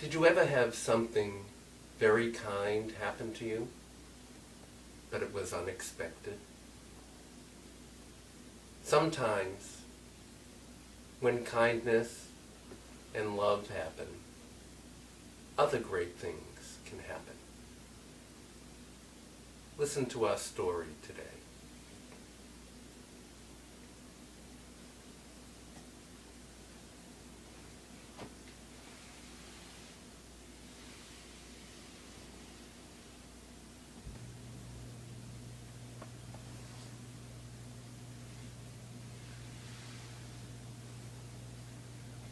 Did you ever have something very kind happen to you, but it was unexpected? Sometimes, when kindness and love happen, other great things can happen. Listen to our story today.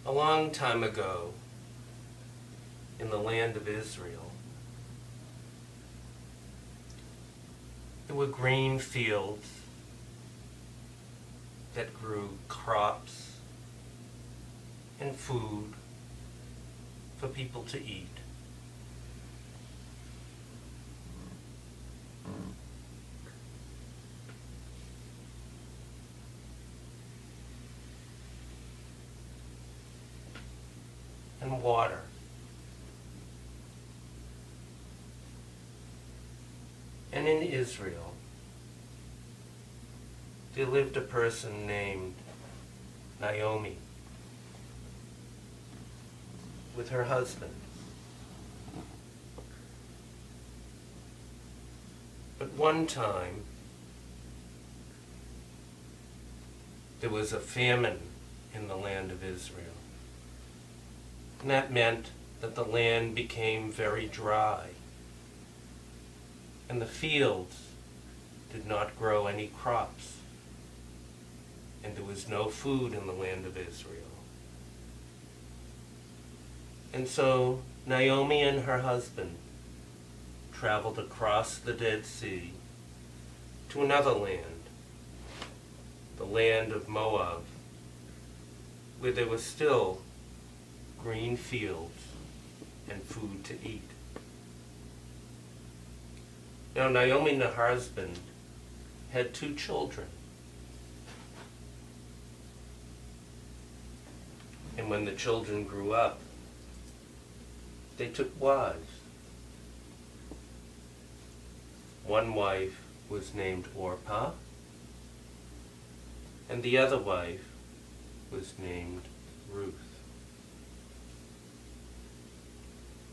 A long time ago, in the land of Israel, there were green fields that grew crops and food for people to eat. And water. And in Israel, there lived a person named Naomi with her husband. But one time, there was a famine in the land of Israel. And that meant that the land became very dry, and the fields did not grow any crops, and there was no food in the land of Israel. And so Naomi and her husband traveled across the Dead Sea to another land, the land of Moab, where there was still green fields and food to eat. Now Naomi and her husband had 2 children. And when the children grew up, they took wives. One wife was named Orpah, and the other wife was named Ruth.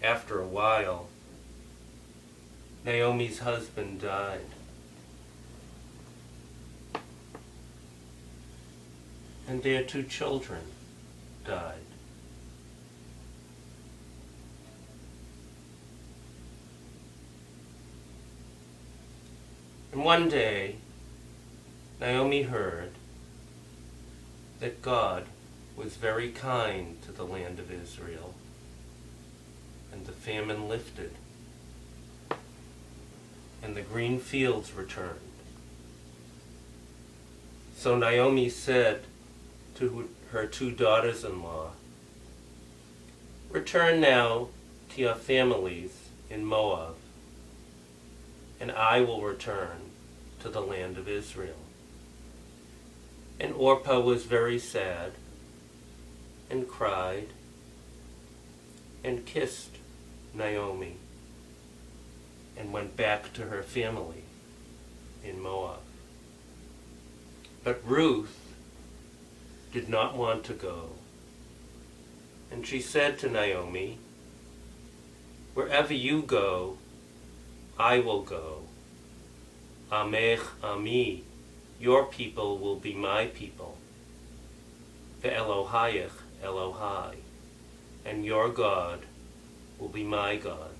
After a while, Naomi's husband died. And their 2 children died. And one day, Naomi heard that God was very kind to the land of Israel, and the famine lifted, and the green fields returned. So Naomi said to her 2 daughters-in-law, "Return now to your families in Moab, and I will return to the land of Israel." And Orpah was very sad, and cried, and kissed Naomi, and went back to her family in Moab. But Ruth did not want to go, and she said to Naomi, "Wherever you go, I will go. Amech ami, your people will be my people. Ve'elohayech Elohai, and your God will be my God."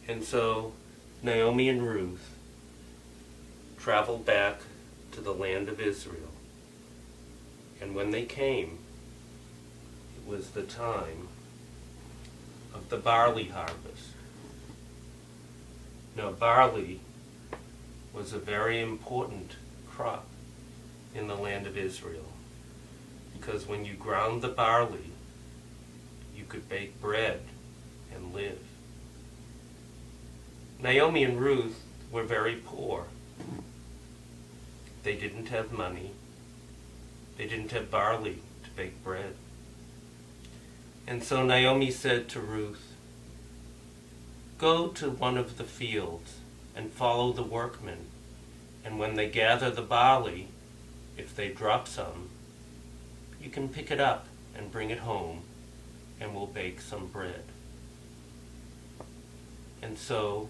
And so Naomi and Ruth traveled back to the land of Israel. And when they came, it was the time of the barley harvest. Now, barley was a very important crop in the land of Israel, because when you ground the barley, you could bake bread and live. Naomi and Ruth were very poor. They didn't have money. They didn't have barley to bake bread. And so Naomi said to Ruth, "Go to one of the fields and follow the workmen, and when they gather the barley, if they drop some, you can pick it up and bring it home, and we'll bake some bread." And so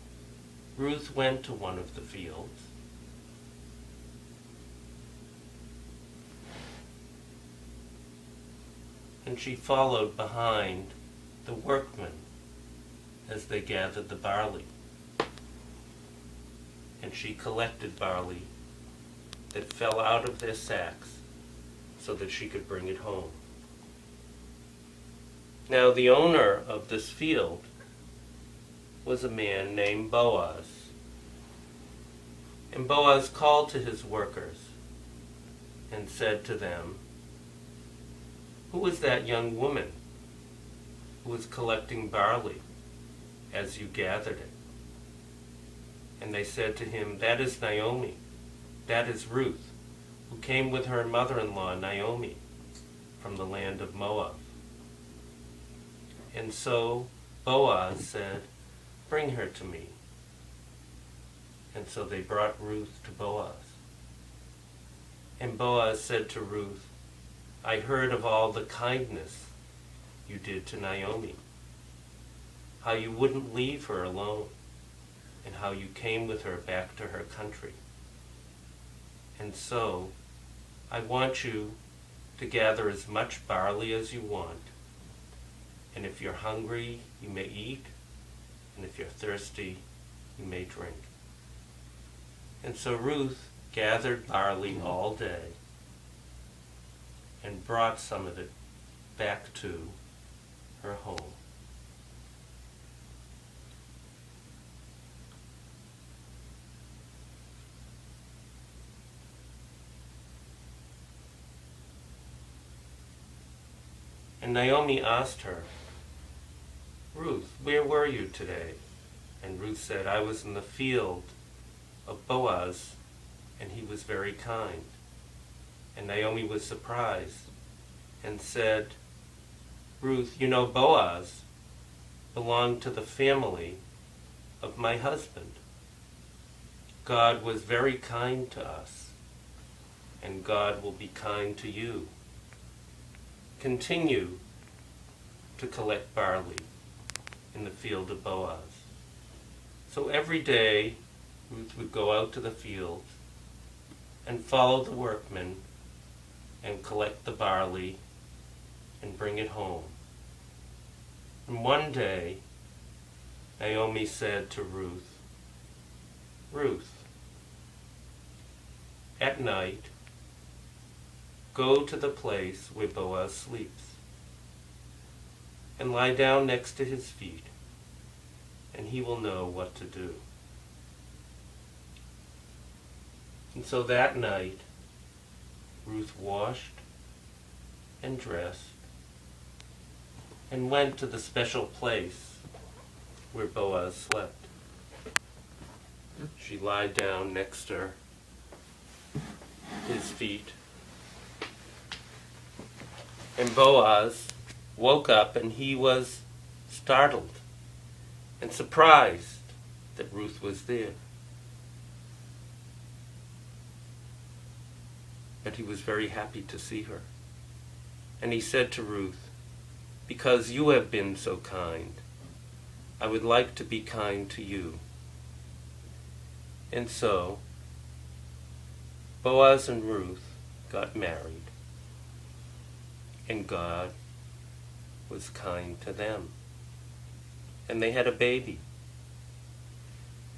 Ruth went to one of the fields, and she followed behind the workmen as they gathered the barley. And she collected barley that fell out of their sacks so that she could bring it home. Now the owner of this field was a man named Boaz. And Boaz called to his workers and said to them, "Who was that young woman who was collecting barley as you gathered it?" And they said to him, "That is Naomi, that is Ruth, who came with her mother-in-law Naomi from the land of Moab." And so Boaz said, "Bring her to me." And so they brought Ruth to Boaz. And Boaz said to Ruth, "I heard of all the kindness you did to Naomi, how you wouldn't leave her alone, and how you came with her back to her country. And so I want you to gather as much barley as you want, and if you're hungry, you may eat, and if you're thirsty, you may drink." And so Ruth gathered barley all day and brought some of it back to her home. And Naomi asked her, "Ruth, where were you today?" And Ruth said, "I was in the field of Boaz, and he was very kind." And Naomi was surprised and said, "Ruth, you know Boaz belonged to the family of my husband. God was very kind to us, and God will be kind to you. Continue to collect barley in the field of Boaz." So every day Ruth would go out to the field and follow the workmen and collect the barley and bring it home. And one day Naomi said to Ruth, "Ruth, at night go to the place where Boaz sleeps and lie down next to his feet, and he will know what to do." And so that night Ruth washed and dressed and went to the special place where Boaz slept. She lied down next to his feet, and Boaz woke up, and he was startled and surprised that Ruth was there. But he was very happy to see her. And he said to Ruth, "Because you have been so kind, I would like to be kind to you." And so Boaz and Ruth got married, and God was kind to them. And they had a baby,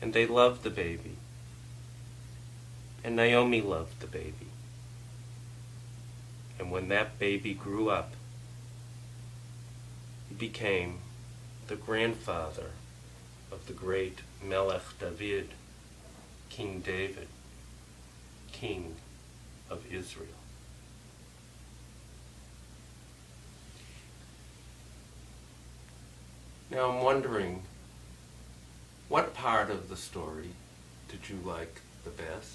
and they loved the baby, and Naomi loved the baby. And when that baby grew up, he became the grandfather of the great Melech David, King David, King of Israel. Now I'm wondering, what part of the story did you like the best?